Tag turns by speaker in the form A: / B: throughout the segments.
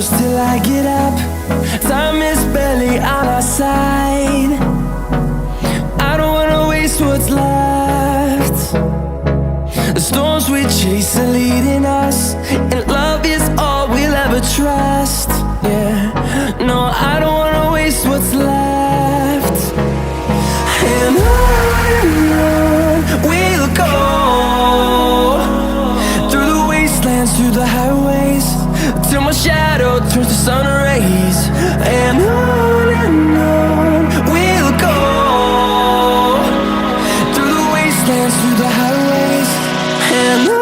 A: close till I get up. Time is barely on our side. I don't wanna waste what's left. The storms we chase are leading us, and love is all we'll ever trust. Yeah, no, I don't wanna waste what's left. And on we'll go, through the wastelands, through the highways, till my shadow turns to sun rays. And on we'll go, through the wastelands, through the highways, and on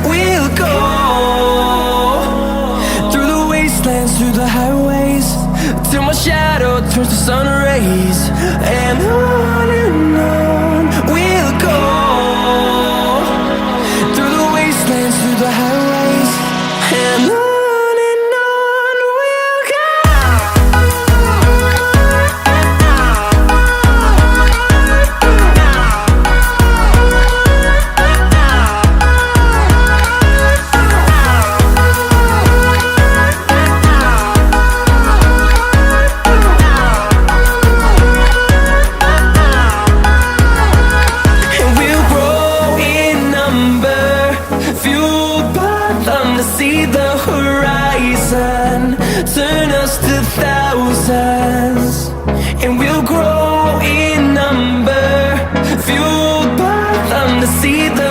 A: we'll go. Through the highways, till my shadow turns to sun rays. And on we'll go, through the wastelands, through the highways, and on we'll go. See the horizon, turn us to thousands, and we'll grow in number, fueled by them to see the